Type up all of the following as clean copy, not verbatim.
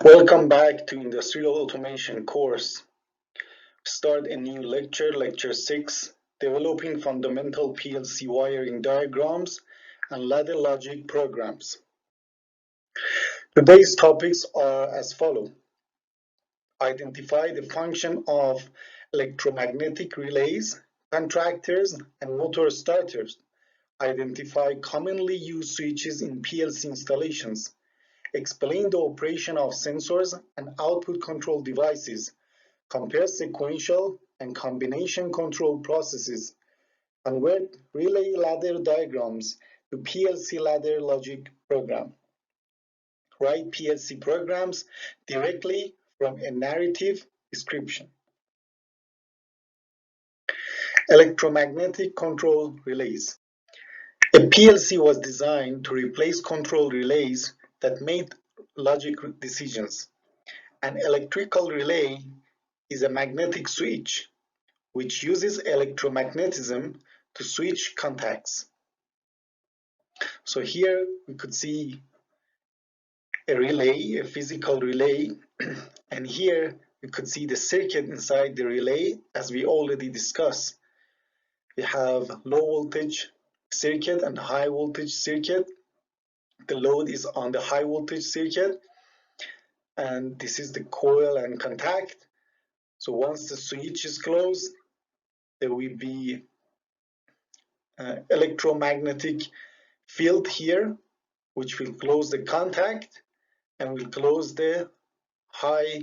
Welcome back to Industrial Automation course. Start a new lecture, Lecture 6, Developing Fundamental PLC Wiring Diagrams and Ladder Logic Programs. Today's topics are as follows. Identify the function of electromagnetic relays, contactors, and motor starters. Identify commonly used switches in PLC installations. Explain the operation of sensors and output control devices. Compare sequential and combination control processes. Convert relay ladder diagrams to PLC ladder logic program. Write PLC programs directly from a narrative description. Electromagnetic control relays. A PLC was designed to replace control relays that made logic decisions. An electrical relay is a magnetic switch which uses electromagnetism to switch contacts. So here we could see a relay, a physical relay, and here we could see the circuit inside the relay as we already discussed. We have low voltage circuit and high voltage circuit. The load is on the high voltage circuit, and this is the coil and contact. So once the switch is closed, there will be electromagnetic field here, which will close the contact and will close the high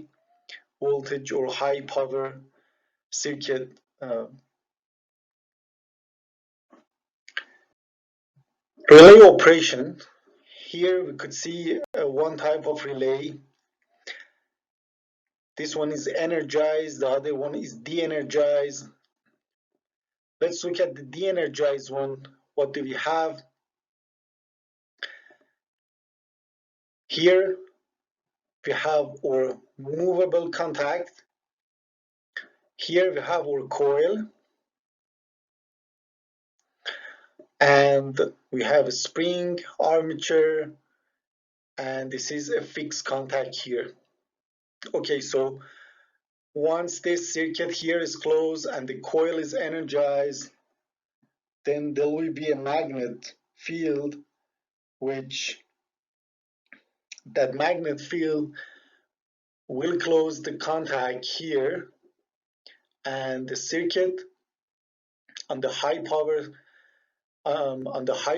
voltage or high power circuit. Relay operation. Here we could see one type of relay. This one is energized, the other one is de-energized. Let's look at the de-energized one. What do we have? Here we have our movable contact. Here we have our coil. And we have a spring, armature, and this is a fixed contact here. Okay, so once this circuit here is closed and the coil is energized, then there will be a magnet field, which that magnet field will close the contact here, and the circuit on the high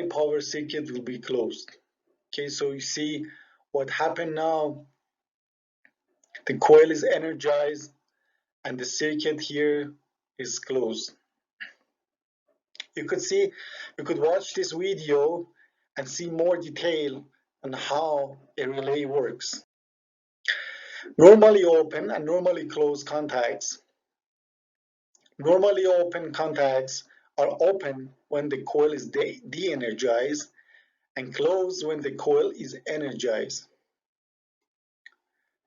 power circuit will be closed. Okay, so you see what happened now. The coil is energized and the circuit here is closed. You could watch this video and see more detail on how a relay works. Normally open and normally closed contacts. Normally open contacts are open when the coil is de-energized and closed when the coil is energized.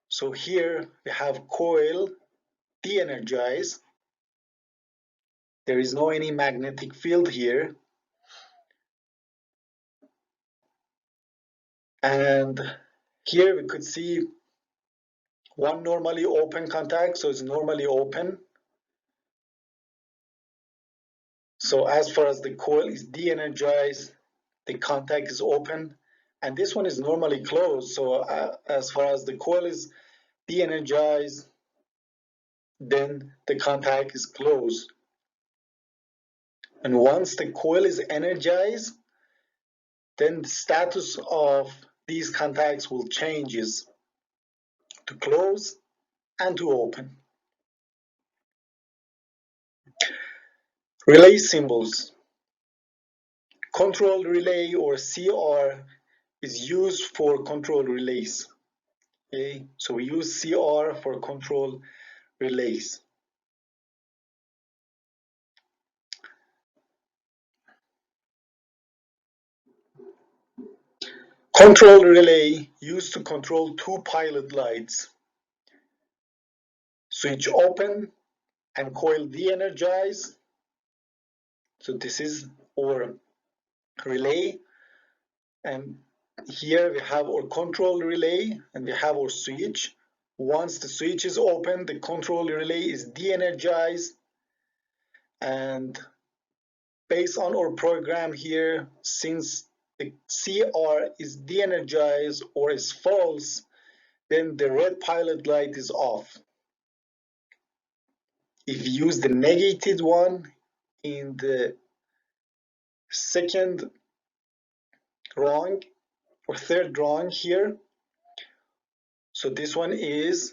So here we have coil de-energized. There is no any magnetic field here. And here we could see one normally open contact, so it's normally open. So as far as the coil is de-energized, the contact is open, and this one is normally closed. So as far as the coil is de-energized, then the contact is closed. And once the coil is energized, then the status of these contacts will change to close and to open. Relay symbols. Control relay or CR is used for control relays. Okay, so we use CR for control relays. Control relay used to control two pilot lights. Switch open and coil de-energized. So this is our relay, and Here we have our control relay and we have our switch. Once the switch is open, the control relay is de-energized, and based on our program here, since the CR is de-energized or is false, then the red pilot light is off. If you use the negative one in the second drawing or third drawing here, so this one is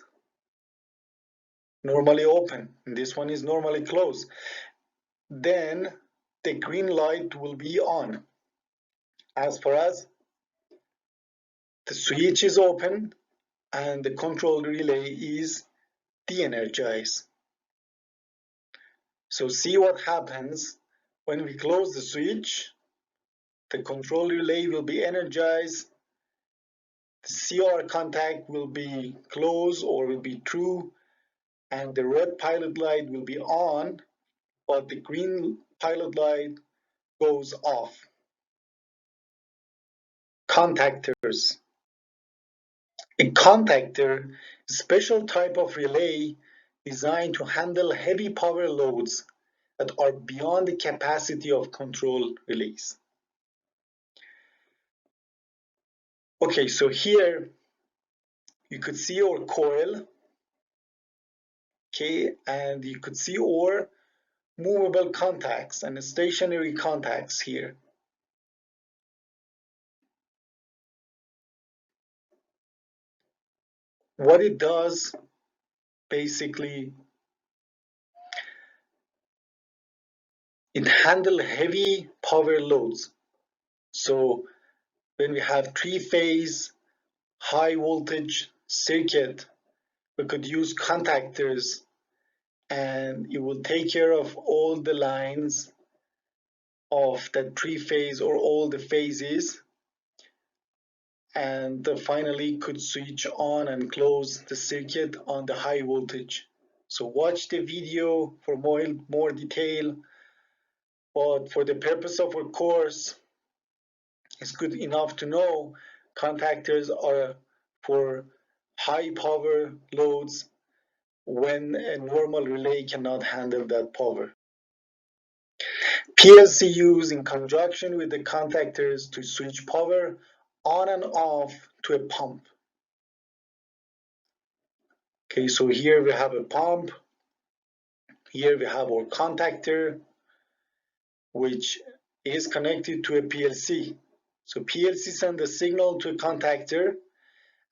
normally open and this one is normally closed, then the green light will be on. As far as the switch is open and the control relay is de-energized. So see what happens when we close the switch. The control relay will be energized, the CR contact will be closed or will be true, and the red pilot light will be on, but the green pilot light goes off. Contactors. A contactor is a special type of relay designed to handle heavy power loads that are beyond the capacity of control relays. Okay, so here you could see our coil, okay, and you could see our movable contacts and stationary contacts here. What it does, basically, it handles heavy power loads. So when we have three-phase high voltage circuit, we could use contactors and it will take care of all the lines of that three-phase or all the phases, and finally could switch on and close the circuit on the high voltage. So watch the video for more detail, but for the purpose of our course, it's good enough to know contactors are for high power loads when a normal relay cannot handle that power. PLC used in conjunction with the contactors to switch power on and off to a pump. Okay, so here we have a pump. Here we have our contactor, which is connected to a PLC. So PLC sends a signal to a contactor,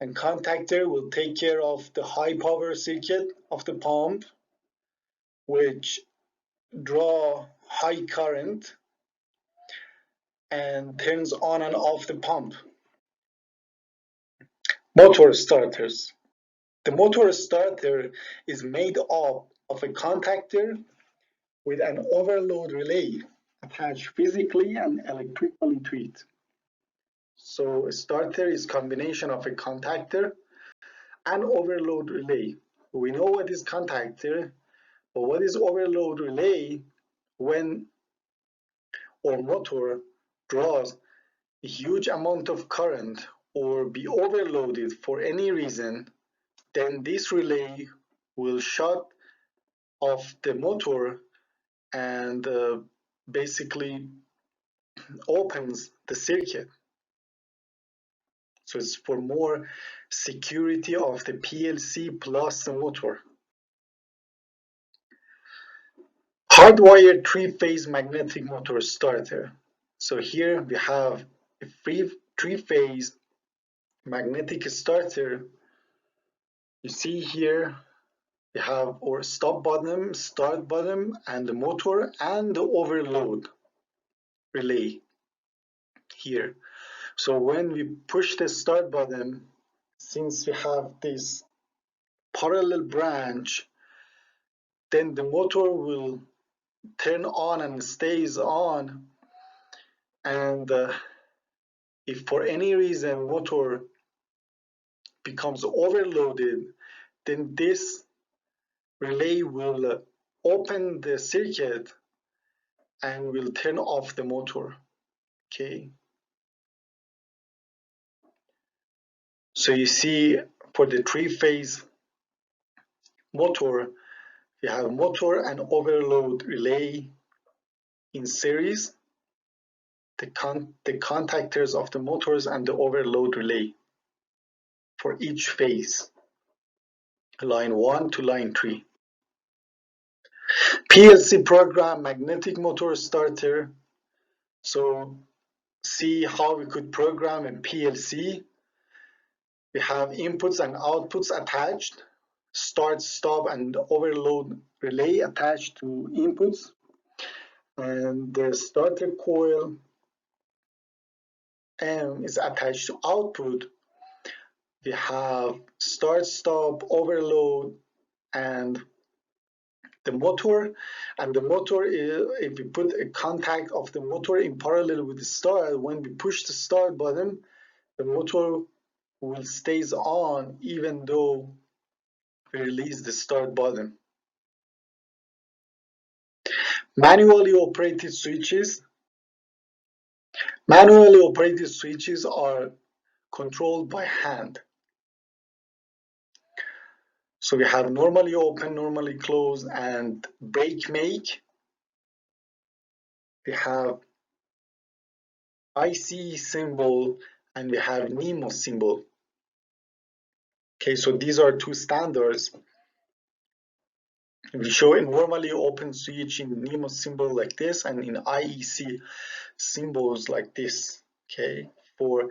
and contactor will take care of the high power circuit of the pump, which draw high current and turns on and off the pump. Motor starters. The motor starter is made up of a contactor with an overload relay attached physically and electrically to it. So a starter is a combination of a contactor and overload relay. We know what is contactor, but what is overload relay? When our motor draws a huge amount of current or be overloaded for any reason, then this relay will shut off the motor and basically opens the circuit. So it's for more security of the PLC plus the motor. Hardwired three-phase magnetic motor starter. So here we have a three-phase magnetic starter. You see here we have our stop button, start button, and the motor and the overload relay here. So when we push the start button, since we have this parallel branch, then the motor will turn on and stays on, and if for any reason motor becomes overloaded, then this relay will open the circuit and will turn off the motor. Okay. So you see for the three-phase motor, we have motor and overload relay in series, the contactors of the motors and the overload relay for each phase, line 1 to line 3. PLC program magnetic motor starter. So see how we could program a PLC. We have inputs and outputs attached, start, stop, and overload relay attached to inputs, and the starter coil M is attached to output. We have start, stop, overload, and the motor. And the motor is, if we put a contact of the motor in parallel with the start, when we push the start button, the motor will stays on even though we release the start button. Manually operated switches. Manually operated switches are controlled by hand. So we have normally open, normally close, and break make. We have IC symbol and we have NEMO symbol. Okay, so these are two standards. We show a normally open switch in NEMO symbol like this and in IEC symbols like this. Okay, for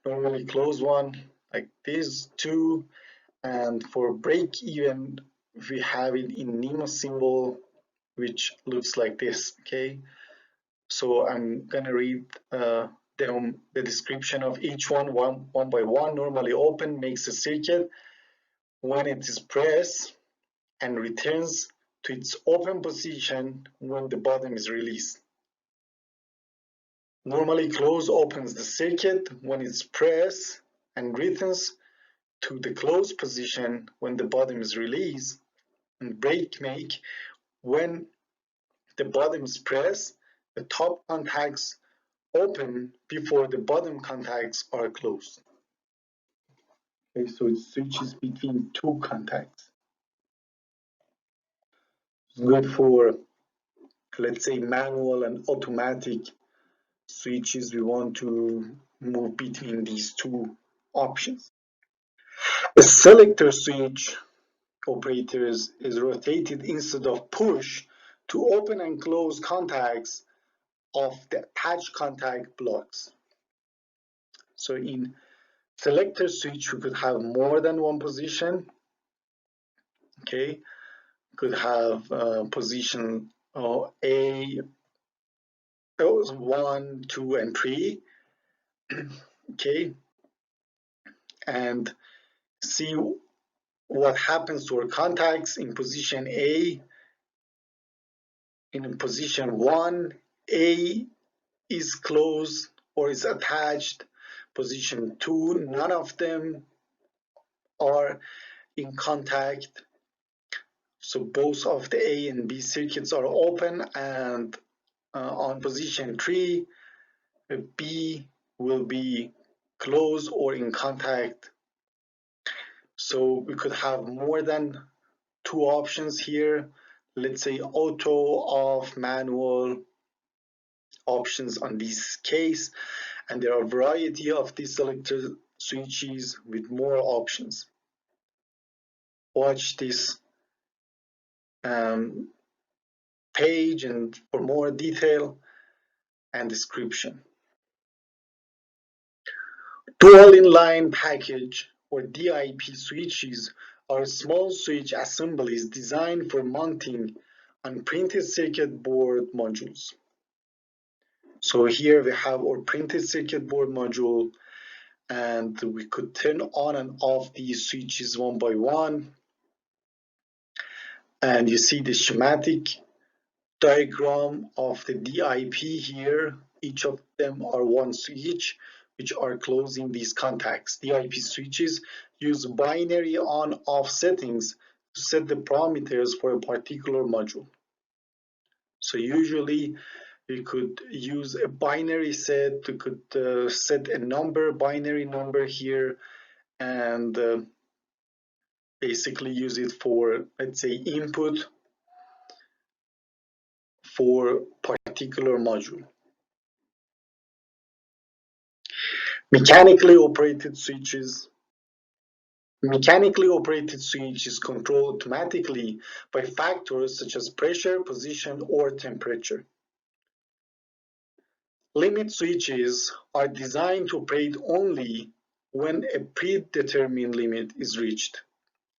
normally closed one like these two, and for break even we have it in NEMO symbol which looks like this. Okay, so I'm gonna read the description of each one by one. Normally open makes a circuit when it is pressed and returns to its open position when the bottom is released. Normally closed opens the circuit when it's pressed and returns to the closed position when the bottom is released. And break make, when the bottom is pressed, the top contacts open before the bottom contacts are closed. Okay, so it switches between two contacts. It's good for, let's say, manual and automatic switches. We want to move between these two options. A selector switch operators is rotated instead of push to open and close contacts of the attached contact blocks. So in selector switch, we could have more than one position. Okay, could have position A, 1, 2, and 3. Okay, and see what happens to our contacts in position A. In position 1, A is closed or is attached. Position 2, none of them are in contact. So both of the A and B circuits are open, and on position 3, B will be closed or in contact. So we could have more than two options here. Let's say auto, off, manual options on this case, and there are a variety of these selector switches with more options. Watch this page and for more detail and description. Dual inline package or DIP switches are small switch assemblies designed for mounting on printed circuit board modules. So here we have our printed circuit board module, and we could turn on and off these switches one by one. And you see the schematic diagram of the DIP here. Each of them are one switch which are closing these contacts. DIP switches use binary on-off settings to set the parameters for a particular module. So usually we could use a binary set. We could set a number, binary number here, and basically use it for, let's say, input for particular module. Mechanically operated switches. Mechanically operated switch is controlled automatically by factors such as pressure, position, or temperature. Limit switches are designed to operate only when a predetermined limit is reached,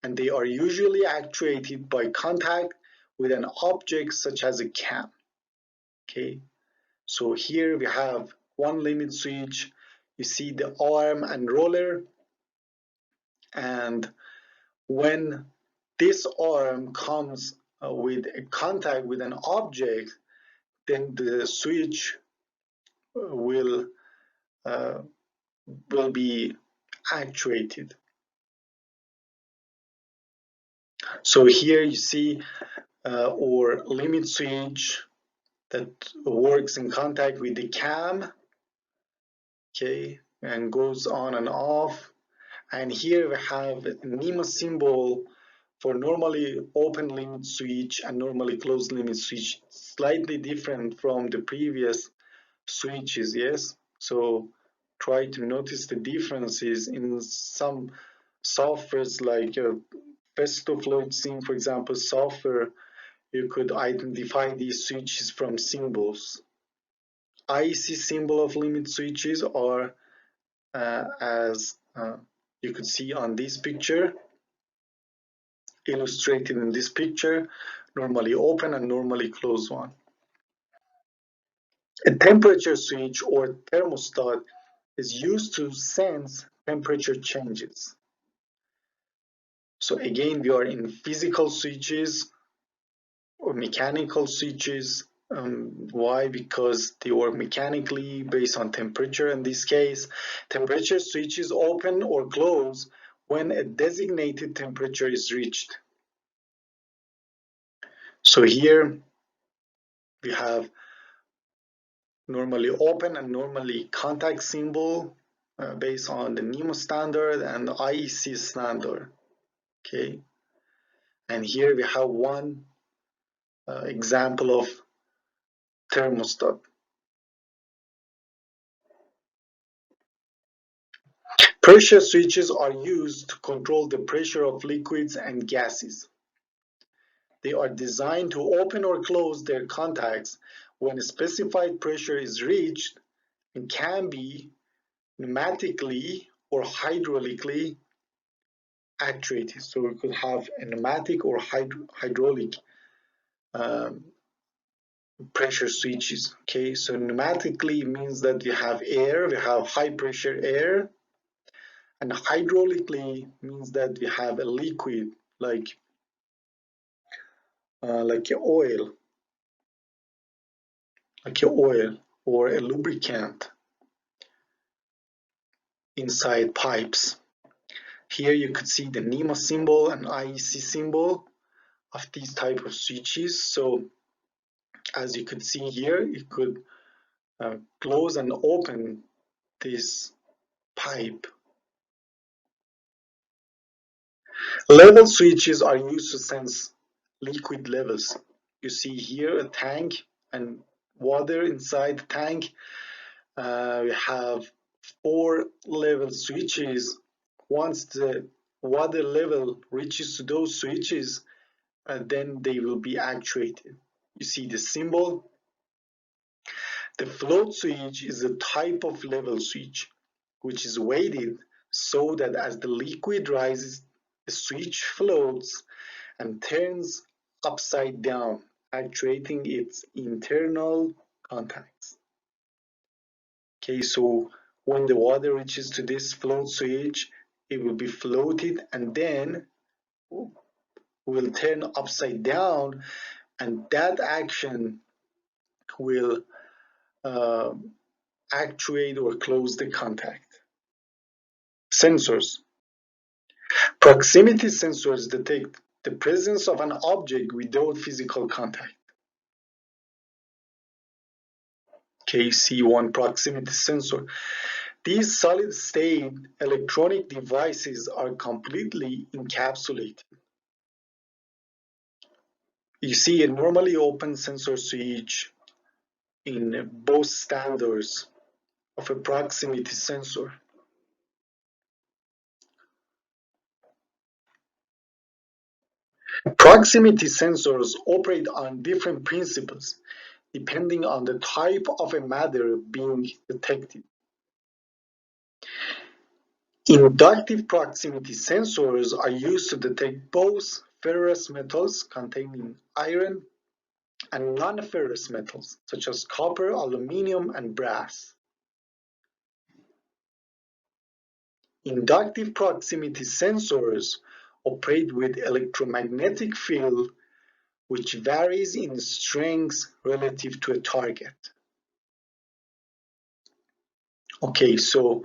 and they are usually actuated by contact with an object such as a cam. Okay, so here we have one limit switch. You see the arm and roller, and when this arm comes with a contact with an object, then the switch will be actuated. So here you see our limit switch that works in contact with the cam, okay, and goes on and off. And here we have a NEMA symbol for normally open limit switch and normally closed limit switch, slightly different from the previous switches, yes? So try to notice the differences in some softwares like Festo Float Sim, for example, software. You could identify these switches from symbols. IC symbol of limit switches are as you could see on this picture, illustrated in this picture, normally open and normally closed one. A temperature switch or thermostat is used to sense temperature changes. So again, we are in physical switches or mechanical switches. Why? Because they were mechanically based on temperature. In this case, temperature switches open or close when a designated temperature is reached. So here we have normally open and normally contact symbol based on the NEMA standard and the IEC standard. Okay, and here we have one example of thermostat. Pressure switches are used to control the pressure of liquids and gases. They are designed to open or close their contacts when a specified pressure is reached and can be pneumatically or hydraulically actuated. So we could have a pneumatic or hydraulic pressure switches. Okay, so pneumatically means that we have air, we have high pressure air, and hydraulically means that we have a liquid like oil, or a lubricant inside pipes. Here you could see the NEMA symbol and IEC symbol of these type of switches. So as you could see here, you could close and open this pipe. Level switches are used to sense liquid levels. You see here a tank and water inside the tank. We have 4 level switches. Once the water level reaches to those switches, then they will be actuated. You see the symbol. The float switch is a type of level switch which is weighted so that as the liquid rises, the switch floats and turns upside down, actuating its internal contacts. Okay, so when the water reaches to this float switch, it will be floated and then will turn upside down, and that action will actuate or close the contact. Sensors. Proximity sensors detect the presence of an object without physical contact. Okay, C1 proximity sensor. These solid-state electronic devices are completely encapsulated. You see a normally open sensor switch in both standards of a proximity sensor. Proximity sensors operate on different principles depending on the type of a matter being detected. Inductive proximity sensors are used to detect both ferrous metals containing iron and non-ferrous metals such as copper, aluminum, and brass. Inductive proximity sensors operate with electromagnetic field which varies in strength relative to a target. Okay, so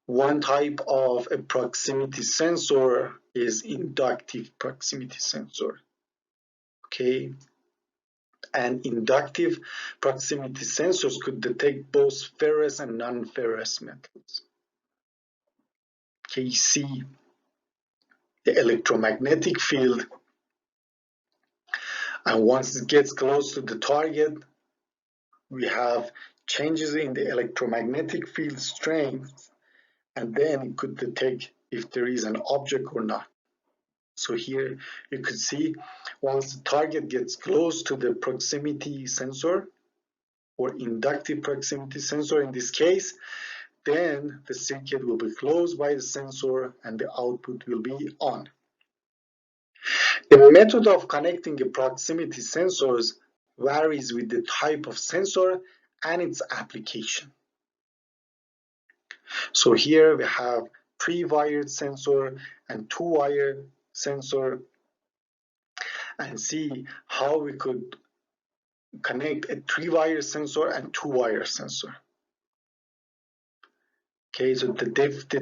one type of a proximity sensor is inductive proximity sensor. Okay, and inductive proximity sensors could detect both ferrous and non-ferrous metals. Okay, you see the electromagnetic field, and once it gets close to the target, we have changes in the electromagnetic field strength, and then it could detect if there is an object or not. So here you could see once the target gets close to the proximity sensor or inductive proximity sensor in this case, then the circuit will be closed by the sensor and the output will be on. The method of connecting the proximity sensors varies with the type of sensor and its application. So here we have 3-wired sensor and 2-wire sensor, and see how we could connect a 3-wire sensor and 2-wire sensor. Okay, so the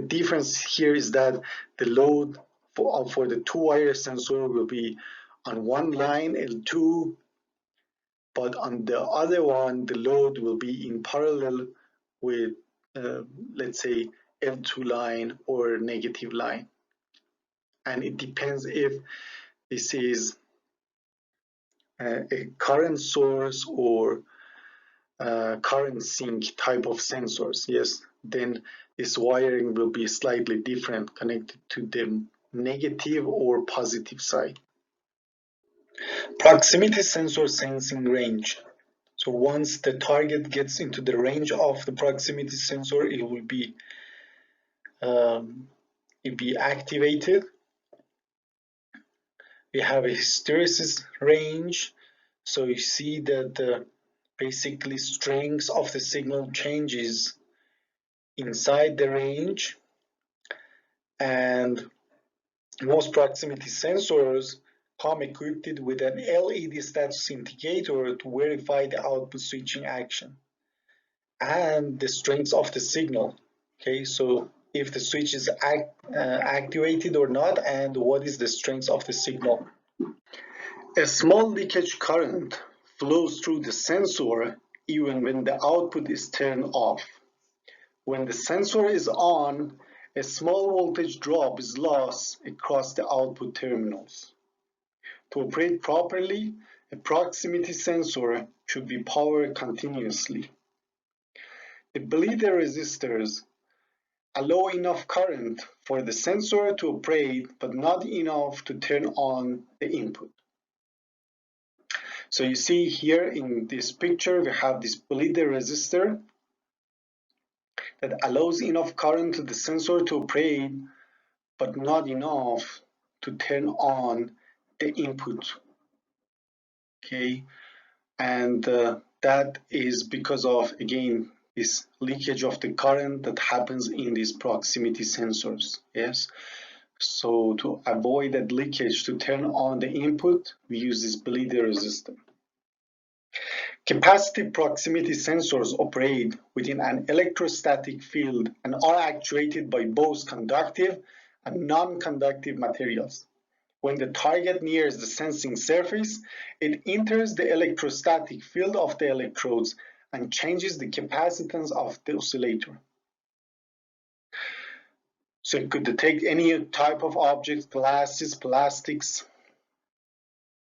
difference here is that the load for the 2-wire sensor will be on one line L2, but on the other one the load will be in parallel with let's say L2 line or negative line, and it depends if this is a current source or current sink type of sensors. Yes, then this wiring will be slightly different, connected to the negative or positive side. Proximity sensor sensing range. So once the target gets into the range of the proximity sensor, it will be activated. We have a hysteresis range. So you see that basically strength of the signal changes inside the range, and most proximity sensors come equipped with an LED status indicator to verify the output switching action and the strength of the signal. Okay, so if the switch is activated or not, and what is the strength of the signal. A small leakage current flows through the sensor even when the output is turned off. When the sensor is on, a small voltage drop is lost across the output terminals. To operate properly, a proximity sensor should be powered continuously. The bleeder resistors allow enough current for the sensor to operate, but not enough to turn on the input. So you see here in this picture, we have this bleeder resistor that allows enough current to the sensor to operate, but not enough to turn on the input. Okay, and that is because of, again, this leakage of the current that happens in these proximity sensors. Yes, so to avoid that leakage, to turn on the input, we use this bleeder resistor. Capacitive proximity sensors operate within an electrostatic field and are actuated by both conductive and non-conductive materials. When the target nears the sensing surface, it enters the electrostatic field of the electrodes and changes the capacitance of the oscillator. So it could detect any type of objects, glasses, plastics,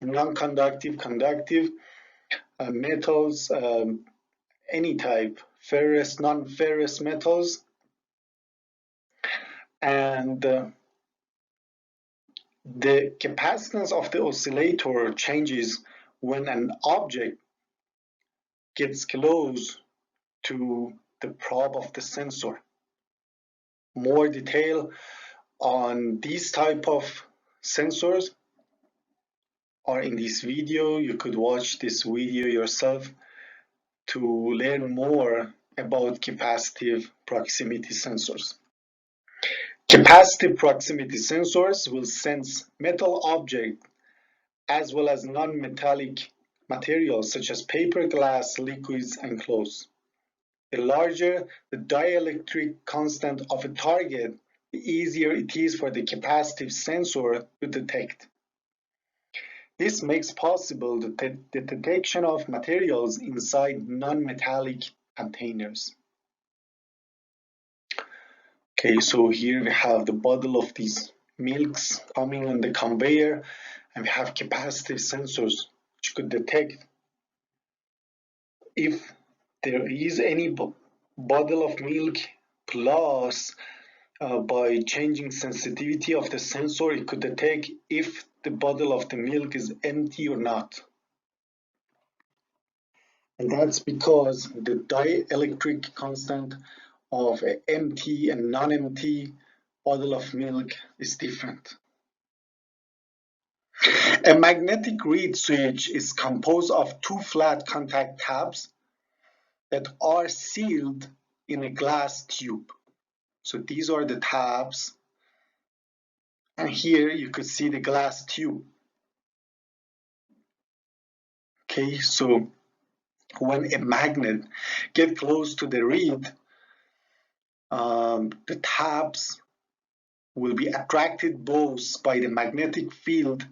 non-conductive, conductive, metals, any type, ferrous, non-ferrous metals. And the capacitance of the oscillator changes when an object gets close to the probe of the sensor. More detail on these type of sensors are in this video. You could watch this video yourself to learn more about capacitive proximity sensors. Capacitive proximity sensors will sense metal objects as well as non-metallic materials such as paper, glass, liquids, and clothes. The larger the dielectric constant of a target, the easier it is for the capacitive sensor to detect. This makes possible the detection of materials inside non-metallic containers. Okay, so here we have the bottle of these milks coming on the conveyor, and we have capacitive sensors which could detect if there is any bottle of milk, plus by changing sensitivity of the sensor, it could detect if the bottle of the milk is empty or not. And that's because the dielectric constant of an empty and non-empty bottle of milk is different. A magnetic reed switch is composed of two flat contact tabs that are sealed in a glass tube. So these are the tabs, and here you could see the glass tube. Okay, so when a magnet gets close to the reed, the tabs will be attracted both by the magnetic field,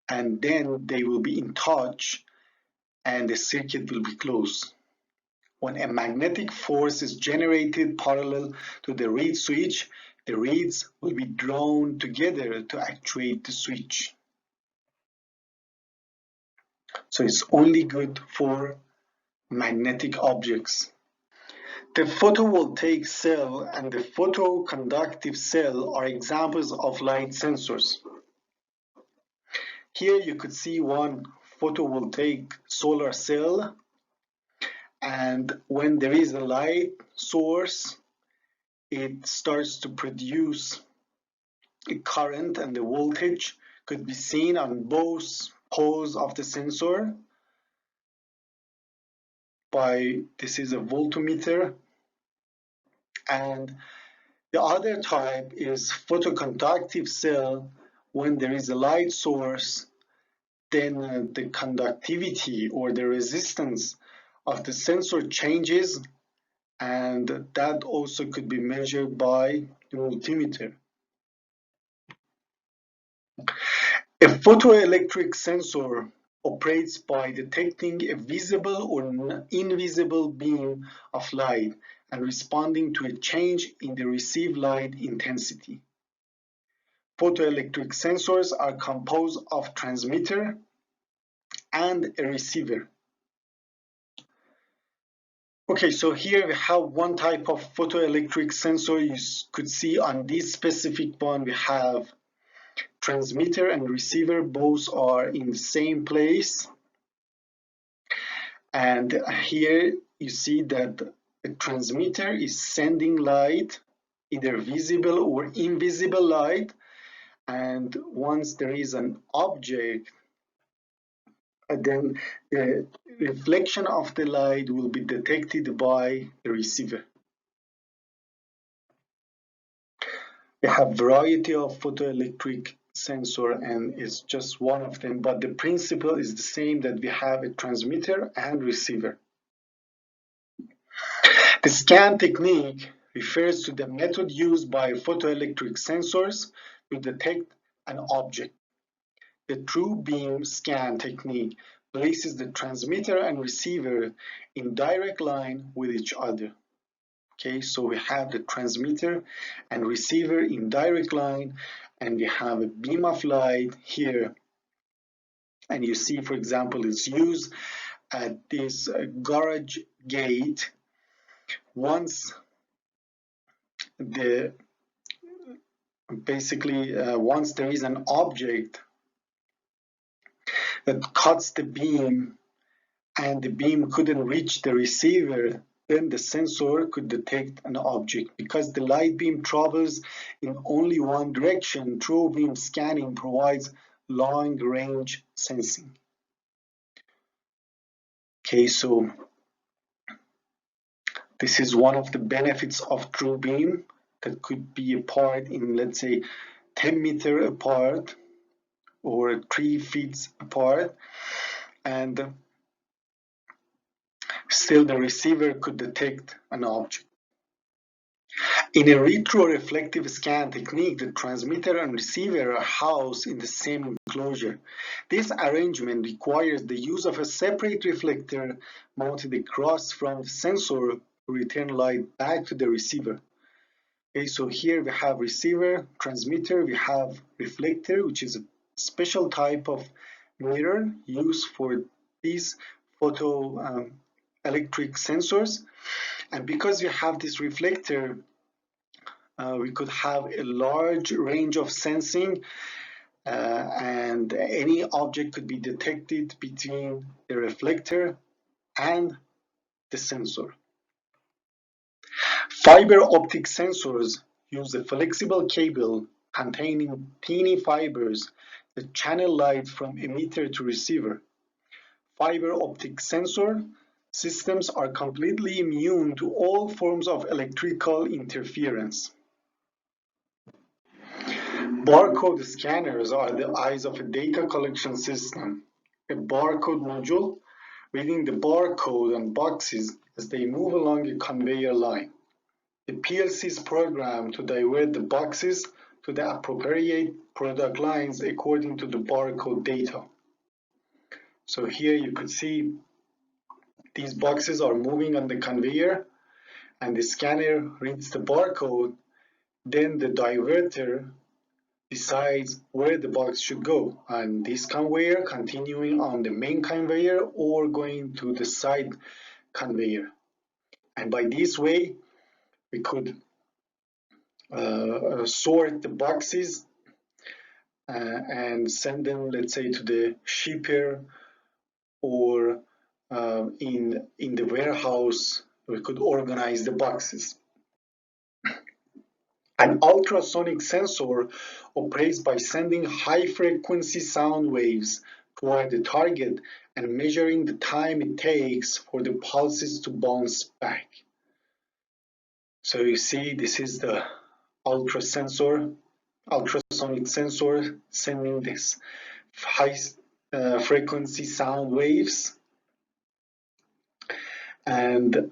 and then they will be in touch and the circuit will be closed. When a magnetic force is generated parallel to the reed switch, the reeds will be drawn together to actuate the switch. So it's only good for magnetic objects. The photovoltaic cell and the photoconductive cell are examples of light sensors. Here you could see one photovoltaic solar cell, and when there is a light source, it starts to produce a current, and the voltage could be seen on both poles of the sensor by, this is a voltmeter. And the other type is photoconductive cell. When there is a light source, then the conductivity or the resistance of the sensor changes, and that also could be measured by the voltmeter. A photoelectric sensor operates by detecting a visible or invisible beam of light and responding to a change in the received light intensity. Photoelectric sensors are composed of transmitter and a receiver. Okay, so here we have one type of photoelectric sensor. You could see on this specific one we have transmitter and receiver, both are in the same place. And here you see that the transmitter is sending light, either visible or invisible light, and once there is an object, then the reflection of the light will be detected by the receiver. We have variety of photoelectric sensor, and it's just one of them, but the principle is the same, that we have a transmitter and receiver. The scan technique refers to the method used by photoelectric sensors to detect an object. The true beam scan technique places the transmitter and receiver in direct line with each other. Okay, so we have the transmitter and receiver in direct line, and we have a beam of light here. And you see, for example, it's used at this garage gate. Once the once there is an object that cuts the beam and the beam couldn't reach the receiver, then the sensor could detect an object. Because the light beam travels in only one direction, true beam scanning provides long range sensing. Okay, so this is one of the benefits of true beam that could be apart in, let's say, 10 meters apart or 3 feet apart, and still the receiver could detect an object. In a retroreflective scan technique, the transmitter and receiver are housed in the same enclosure. This arrangement requires the use of a separate reflector mounted across from the sensor to return light back to the receiver. Okay, so here we have receiver, transmitter, we have reflector, which is a special type of mirror used for these photo electric sensors. And because we have this reflector, we could have a large range of sensing, and any object could be detected between the reflector and the sensor. Fiber optic sensors use a flexible cable containing tiny fibers that channel light from emitter to receiver. Fiber optic sensor systems are completely immune to all forms of electrical interference. Barcode scanners are the eyes of a data collection system. A barcode module reading the barcode on boxes as they move along a conveyor line. The PLC is programmed to divert the boxes to the appropriate product lines according to the barcode data. So here you could see these boxes are moving on the conveyor, and the scanner reads the barcode. Then the diverter decides where the box should go on this conveyor, continuing on the main conveyor or going to the side conveyor. And by this way, we could sort the boxes and send them, let's say, to the shipper, or in the warehouse, we could organize the boxes. An ultrasonic sensor operates by sending high-frequency sound waves toward the target and measuring the time it takes for the pulses to bounce back. So you see, this is the ultrasonic sensor sending this high-frequency sound waves. And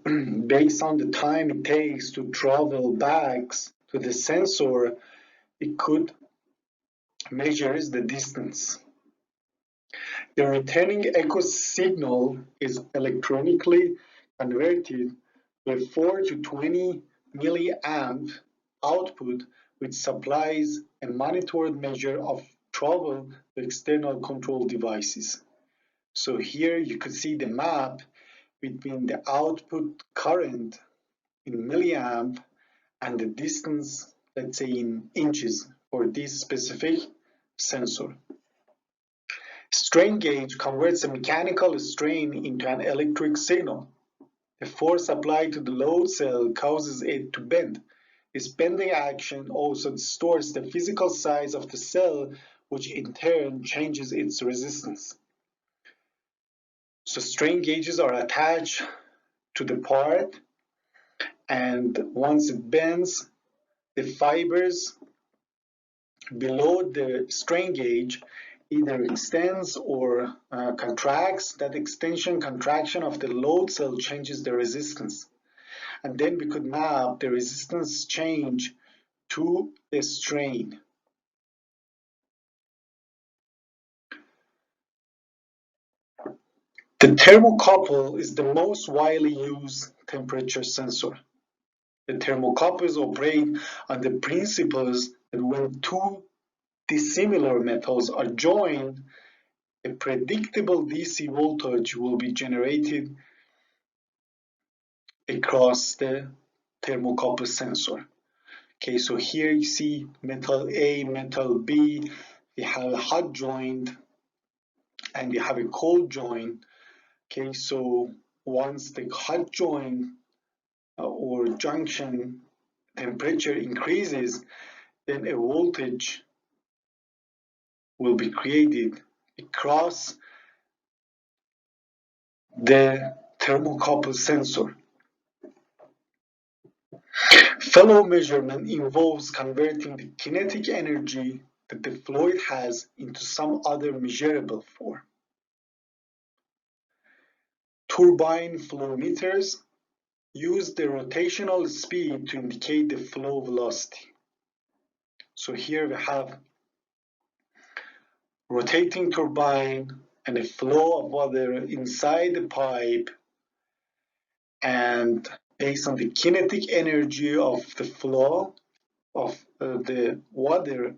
based on the time it takes to travel back to the sensor, it could measure the distance. The returning echo signal is electronically converted to a 4 to 20 milliamp output, which supplies a monitored measure of travel to external control devices. So here you could see the map between the output current in milliamp and the distance, let's say, in inches for this specific sensor. Strain gauge converts a mechanical strain into an electric signal. The force applied to the load cell causes it to bend. This bending action also distorts the physical size of the cell, which in turn changes its resistance. So strain gauges are attached to the part, and once it bends, the fibers below the strain gauge either extends or contracts. That contraction of the load cell changes the resistance. And then we could map the resistance change to the strain. The thermocouple is the most widely used temperature sensor. The thermocouples operate on the principles that when two dissimilar metals are joined, a predictable DC voltage will be generated across the thermocouple sensor. Okay, so here you see metal A, metal B, we have a hot joint and we have a cold joint. Okay, so once the hot joint or junction temperature increases, then a voltage will be created across the thermocouple sensor. Fellow measurement involves converting the kinetic energy that the fluid has into some other measurable form. Turbine flow meters use the rotational speed to indicate the flow velocity. So here we have rotating turbine and a flow of water inside the pipe, and based on the kinetic energy of the flow of the water,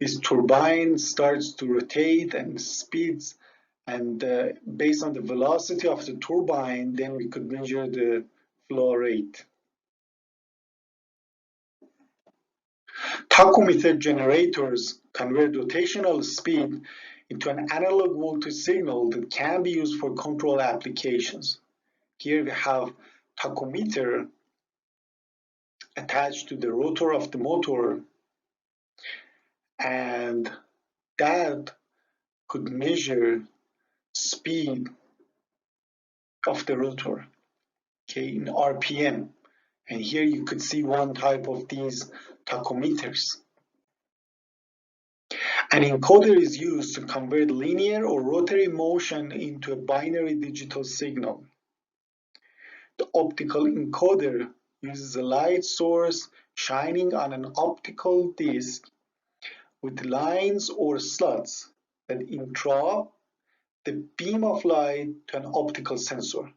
this turbine starts to rotate and speeds, and based on the velocity of the turbine, then we could measure the flow rate. Tachometer generators convert rotational speed into an analog voltage signal that can be used for control applications. Here we have tachometer attached to the rotor of the motor, and that could measure speed of the rotor, okay, in RPM. And here you could see one type of these tachometers. An encoder is used to convert linear or rotary motion into a binary digital signal. The optical encoder uses a light source shining on an optical disc with lines or slots that interrupt the beam of light to an optical sensor.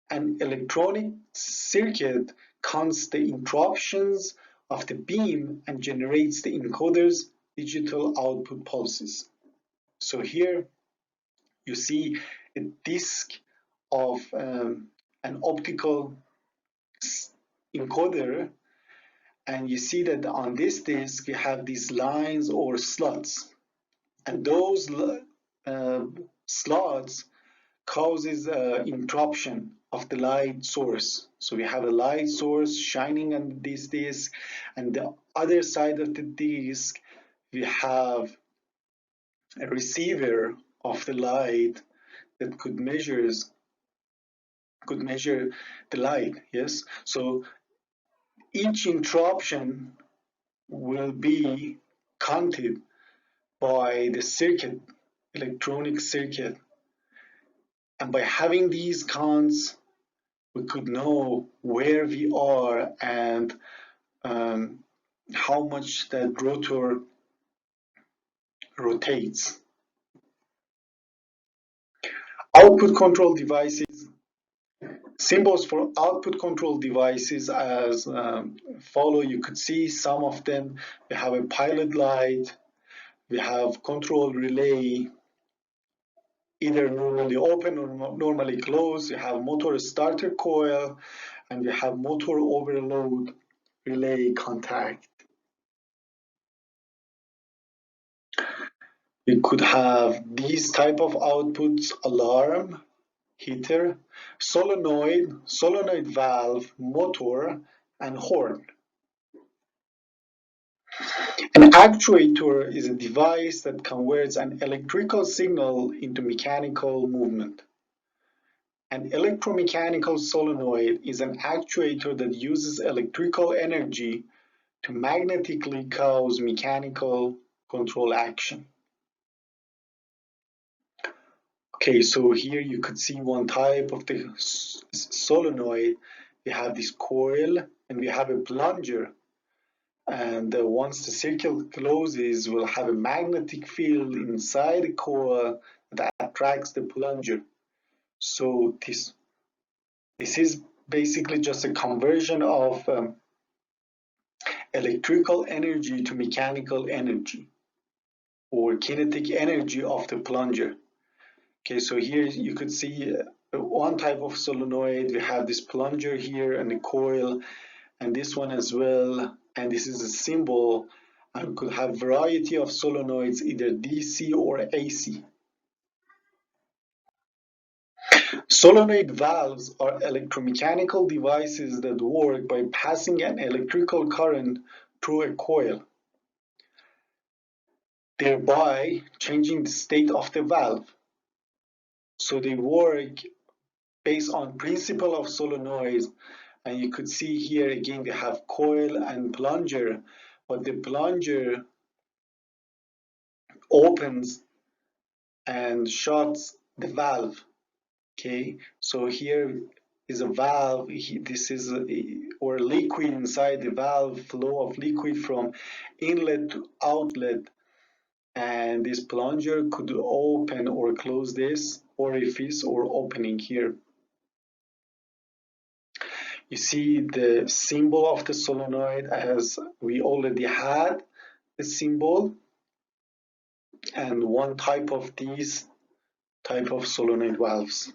An electronic circuit counts the interruptions of the beam and generates the encoder's digital output pulses. So here you see a disk of an optical encoder, and you see that on this disk you have these lines or slots, and those slots causes interruption of the light source. So we have a light source shining on this disk, and the other side of the disk we have a receiver of the light that could measure the light. Yes, so each interruption will be counted by the circuit, electronic circuit, and by having these counts we could know where we are and how much that rotor rotates. Output control devices. Symbols for output control devices as follow. You could see some of them. We have a pilot light, we have control relay, either normally open or normally closed. We have motor starter coil, and we have motor overload relay contact. We could have these type of outputs: alarm, heater, solenoid valve, motor, and horn. An actuator is a device that converts an electrical signal into mechanical movement. An electromechanical solenoid is an actuator that uses electrical energy to magnetically cause mechanical control action. Okay, so here you could see one type of the solenoid. We have this coil and we have a plunger, and once the circle closes, we'll have a magnetic field inside the coil that attracts the plunger. So this is basically just a conversion of electrical energy to mechanical energy or kinetic energy of the plunger. Okay, so here you could see one type of solenoid. We have this plunger here and the coil, and this one as well. And this is a symbol. And we could have variety of solenoids, either DC or AC. Solenoid valves are electromechanical devices that work by passing an electrical current through a coil, thereby changing the state of the valve. So they work based on principle of solenoids, and you could see here again they have coil and plunger, but the plunger opens and shuts the valve. Okay, so here is a valve. This is or liquid inside the valve, flow of liquid from inlet to outlet, and this plunger could open or close this orifice or opening here. You see the symbol of the solenoid as we already had the symbol, and one type of these type of solenoid valves.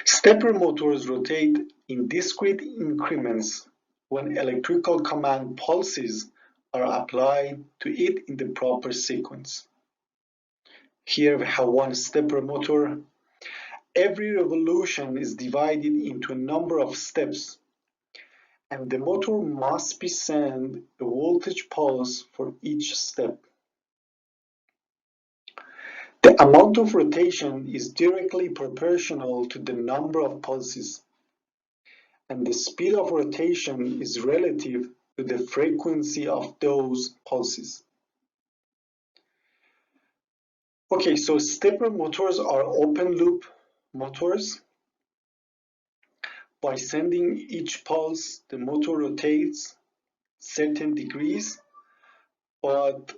Stepper motors rotate in discrete increments when electrical command pulses are applied to it in the proper sequence. Here we have one stepper motor. Every revolution is divided into a number of steps, and the motor must be sent a voltage pulse for each step. The amount of rotation is directly proportional to the number of pulses, and the speed of rotation is relative to the frequency of those pulses. Okay, so stepper motors are open loop motors. By sending each pulse, the motor rotates certain degrees, but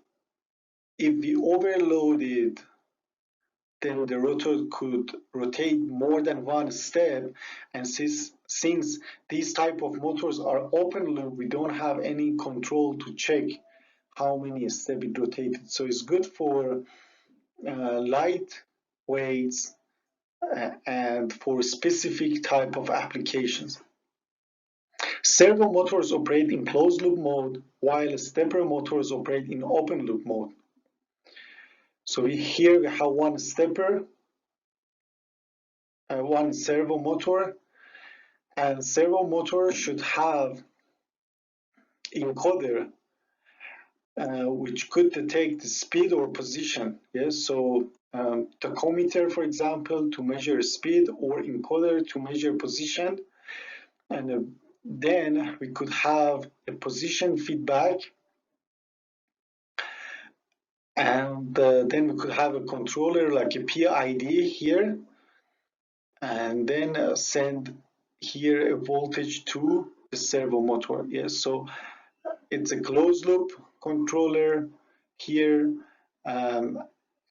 if we overload it, then the rotor could rotate more than one step, and since these type of motors are open loop, we don't have any control to check how many steps it rotated. So it's good for light weights and for specific type of applications. Servo motors operate in closed loop mode, while stepper motors operate in open loop mode. So here we have one stepper, one servo motor, and servo motor should have encoder which could detect the speed or position. Yes, so tachometer, for example, to measure speed, or encoder to measure position, and then we could have a position feedback, and then we could have a controller like a PID here, and then send here a voltage to the servo motor. Yes, so it's a closed loop controller here,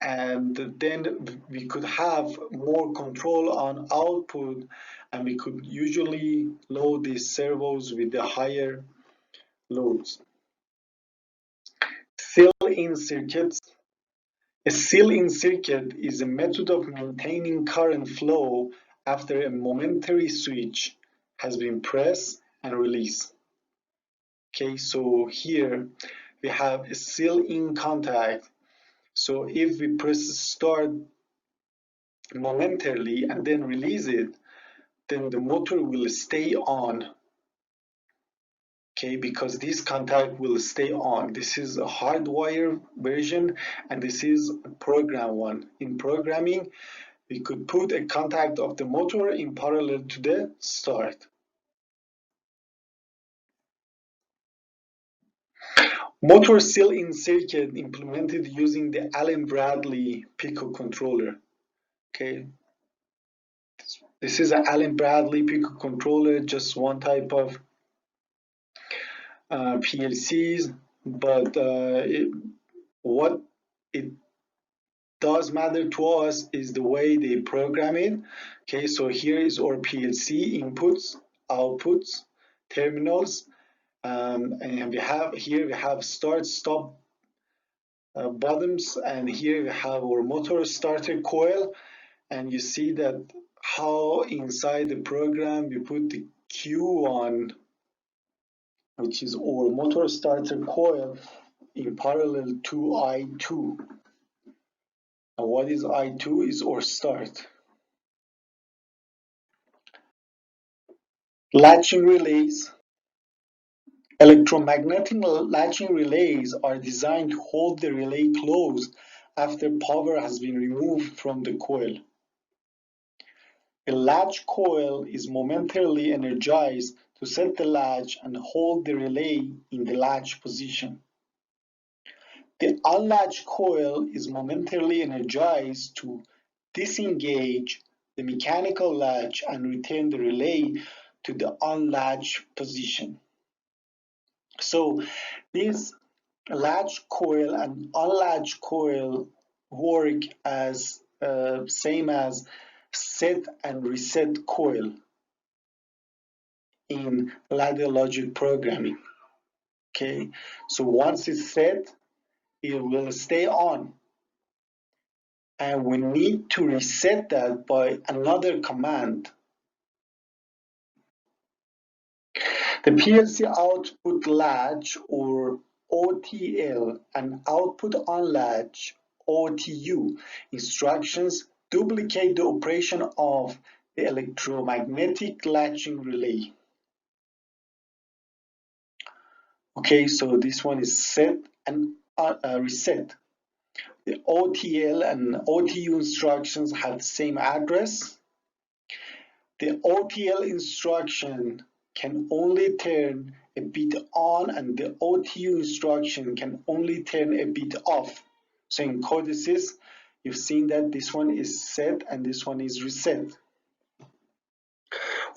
and then we could have more control on output, and we could usually load these servos with the higher loads. Seal-in circuits. A seal-in circuit is a method of maintaining current flow after a momentary switch has been pressed and released. Okay, so here we have a seal-in contact. So if we press start momentarily and then release it, then the motor will stay on. Okay, because this contact will stay on. This is a hardwire version, and this is a program one. In programming, we could put a contact of the motor in parallel to the start. Motor seal-in circuit implemented using the Allen-Bradley Pico controller. Okay, this is an Allen-Bradley Pico controller, just one type of PLCs, but what it does matter to us is the way they program it. Okay, so here is our PLC inputs, outputs, terminals, and we have start, stop buttons, and here we have our motor starter coil, and you see that how inside the program we put the Q1, which is our motor starter coil, in parallel to I2. And what is I2 is our start. Latching relays. Electromagnetic latching relays are designed to hold the relay closed after power has been removed from the coil. A latch coil is momentarily energized to set the latch and hold the relay in the latch position. The unlatched coil is momentarily energized to disengage the mechanical latch and return the relay to the unlatched position. So this latch coil and unlatched coil work as same as set and reset coil in ladder logic programming. Okay, so once it's set, it will stay on, and we need to reset that by another command. The PLC output latch or OTL and output unlatch OTU instructions duplicate the operation of the electromagnetic latching relay. Okay, so this one is set and reset. The OTL and OTU instructions have the same address. The OTL instruction can only turn a bit on, and the OTU instruction can only turn a bit off. So in codices, you've seen that this one is set and this one is reset.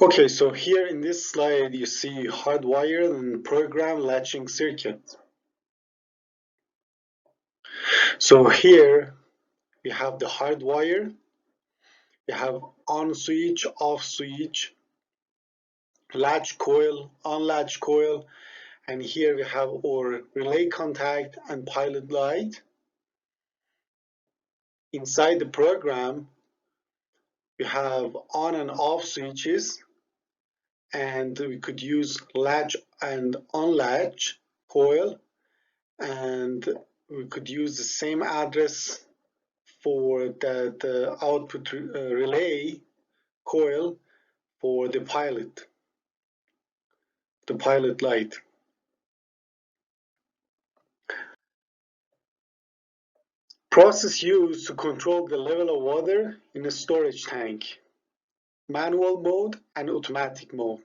Okay, so here in this slide, you see hardwired and program latching circuit. So here we have the hardwire, we have on switch, off switch, latch coil, unlatch coil, and here we have our relay contact and pilot light. Inside the program, we have on and off switches, and we could use latch and unlatch coil, and we could use the same address for the output relay coil for the pilot light. Process used to control the level of water in a storage tank. Manual mode and automatic mode.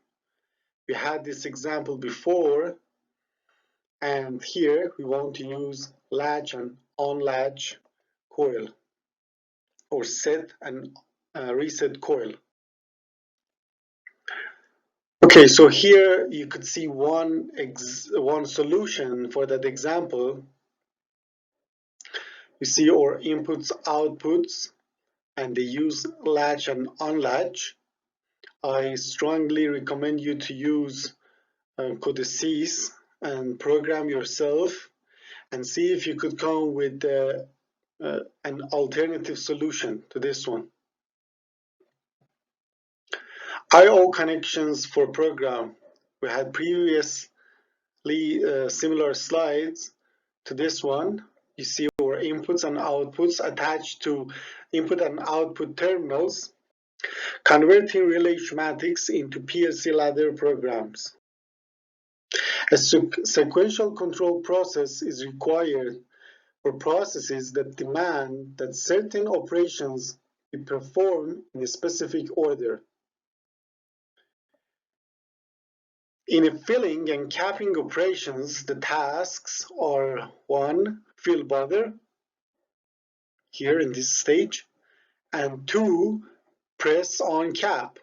We had this example before, and here we want to use latch and unlatch coil, or set and reset coil. Okay, so here you could see one solution for that example. You see our inputs, outputs, and they use latch and unlatch. I strongly recommend you to use codices and program yourself and see if you could come with an alternative solution to this one. I/O connections for program. We had previously similar slides to this one. You see our inputs and outputs attached to input and output terminals, converting relay schematics into PLC ladder programs. A sequential control process is required for processes that demand that certain operations be performed in a specific order. In a filling and capping operations, the tasks are 1. Fill bother, here in this stage, and 2. Press on cap.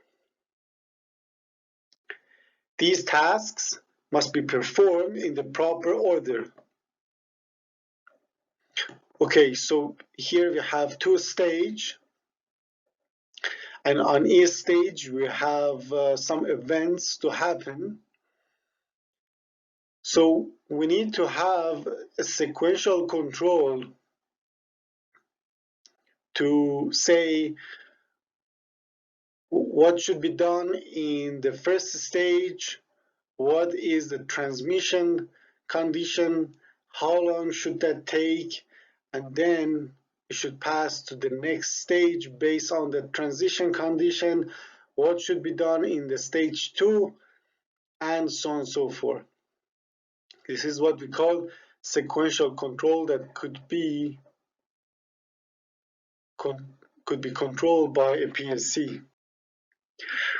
These tasks must be performed in the proper order. Okay, so here we have two stages, and on each stage we have some events to happen. So we need to have a sequential control to say what should be done in the first stage, what is the transmission condition, how long should that take, and then it should pass to the next stage based on the transition condition, what should be done in the stage 2, and so on and so forth. This is what we call sequential control that could be controlled by a PLC.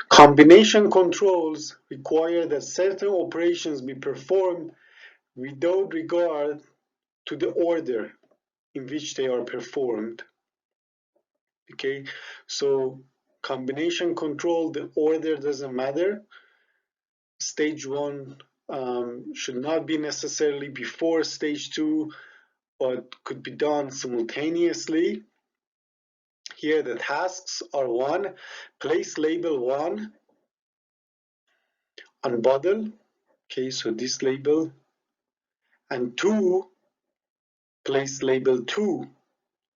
Combination controls require that certain operations be performed without regard to the order in which they are performed. Okay, so combination control, the order doesn't matter. Stage 1 should not be necessarily before stage 2, but could be done simultaneously. Here the tasks are 1, place label 1 on bottle. Okay, so this label, and 2, place label 2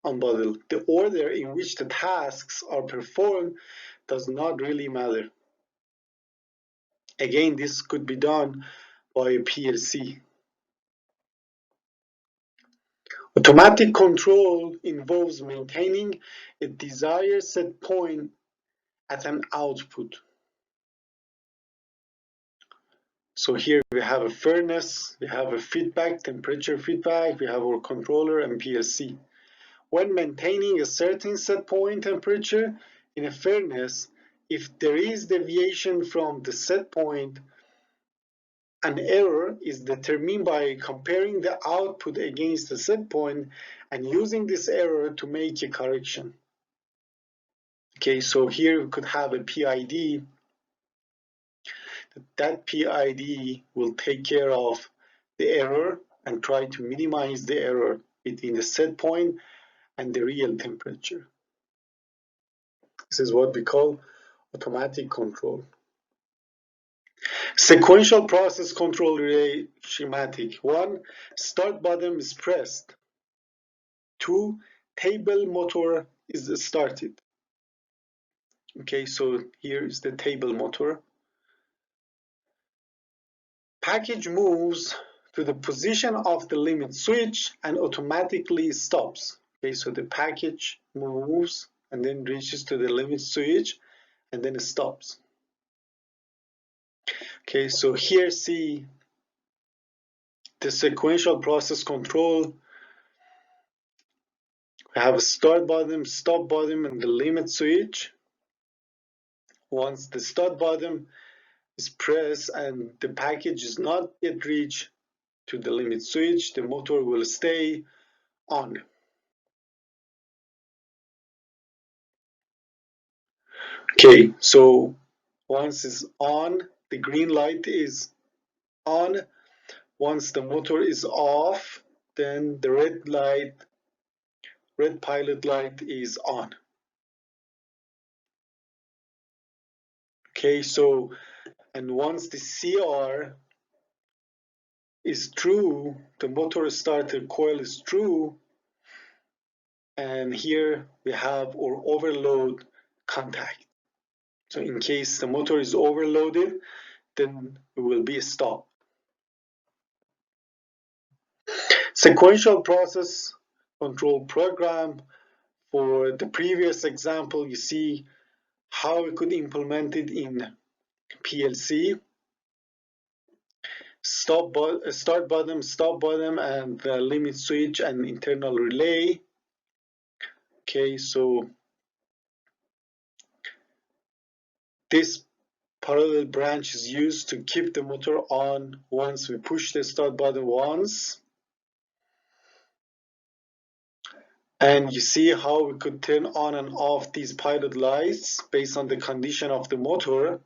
on bottle. The order in which the tasks are performed does not really matter. Again, this could be done by a PLC. Automatic control involves maintaining a desired set point at an output. So here we have a furnace, we have a feedback, temperature feedback, we have our controller and PLC. When maintaining a certain set point temperature in a furnace, if there is deviation from the set point, an error is determined by comparing the output against the set point and using this error to make a correction. Okay, so here we could have a PID. That PID will take care of the error and try to minimize the error between the set point and the real temperature. This is what we call automatic control. Sequential process control relay schematic. 1, start button is pressed. 2, table motor is started. Okay, so here is the table motor. Package moves to the position of the limit switch and automatically stops. Okay, so the package moves and then reaches to the limit switch and then it stops. Okay, so here see the sequential process control. We have a start button, stop button, and the limit switch. Once the start button is pressed and the package is not yet reached to the limit switch, the motor will stay on. Okay, so once it's on, the green light is on. Once the motor is off, then the red pilot light is on. Okay, so, and once the CR is true, the motor starter coil is true, and here we have our overload contact. So in case the motor is overloaded, then it will be a stop. Sequential process control program. For the previous example, you see how we could implement it in PLC. Start button, stop button, and the limit switch and internal relay. Okay, so this parallel branch is used to keep the motor on once we push the start button once. And you see how we could turn on and off these pilot lights based on the condition of the motor.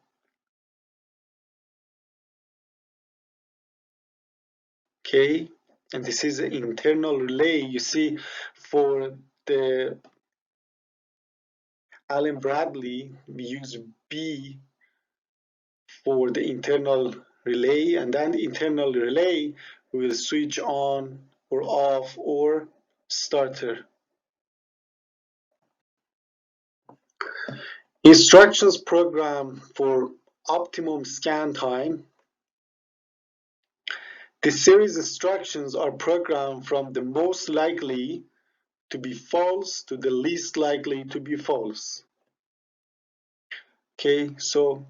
Okay, and this is an internal relay. You see, for the Allen Bradley, we use B for the internal relay, and then the internal relay will switch on or off or starter. Instructions program for optimum scan time. The series instructions are programmed from the most likely to be false to the least likely to be false. Okay, so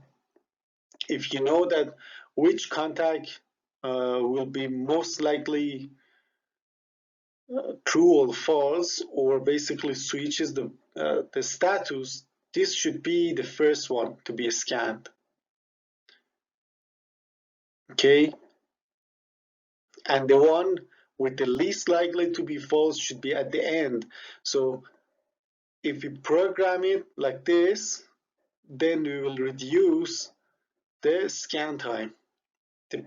if you know that which contact will be most likely true or false, or basically switches the status, this should be the first one to be scanned. Okay, and the one with the least likely to be false should be at the end. So if we program it like this, then we will reduce the scan time. The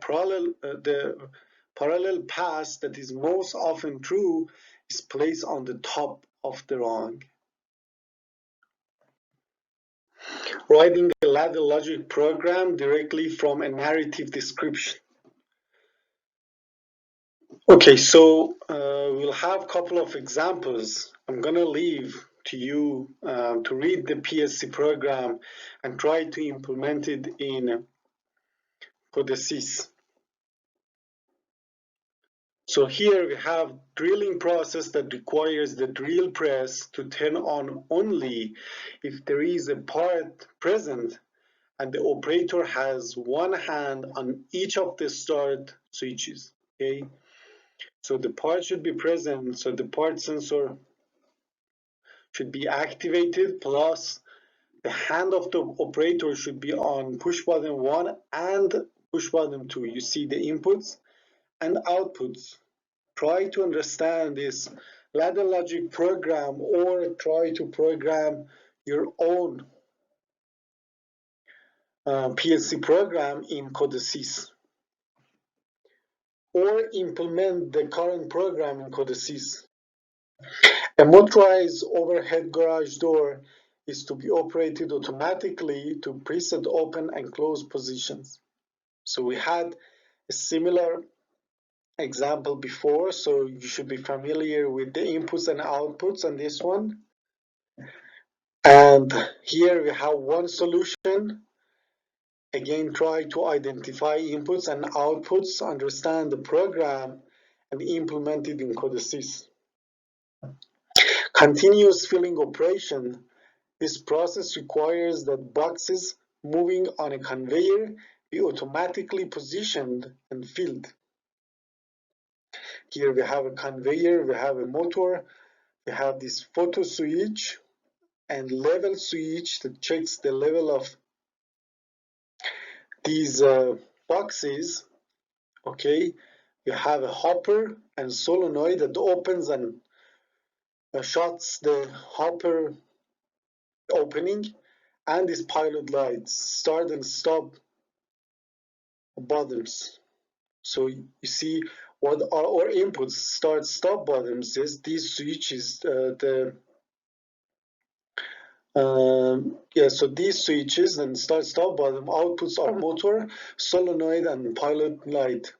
parallel pass that is most often true is placed on the top of the rung. Writing a ladder logic program directly from a narrative description. Okay, so we'll have a couple of examples. I'm going to leave to you to read the PLC program and try to implement it in codesys. So here we have drilling process that requires the drill press to turn on only if there is a part present and the operator has one hand on each of the start switches. Okay, so the part should be present, so the part sensor should be activated, plus the hand of the operator should be on push button 1 and push button 2. You see the inputs and outputs. Try to understand this ladder logic program, or try to program your own PLC program in codesys, or implement the current program in codesys. A motorized overhead garage door is to be operated automatically to preset open and close positions. So we had a similar example before, so you should be familiar with the inputs and outputs on this one. And here we have one solution. Again, try to identify inputs and outputs, understand the program, and implement it in codesys. Continuous filling operation. This process requires that boxes moving on a conveyor be automatically positioned and filled. Here we have a conveyor, we have a motor, we have this photo switch and level switch that checks the level of these boxes. Okay, you have a hopper and solenoid that opens and shuts the hopper opening, and these pilot lights, start and stop buttons. So you see what are our inputs, start stop buttons. Is these switches so these switches and start stop button outputs are motor, solenoid, and pilot light.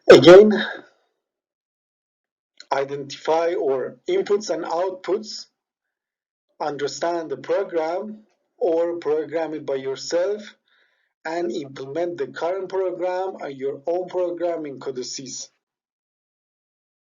Again, identify our inputs and outputs, understand the program or program it by yourself, and implement the current program and your own program in codesys.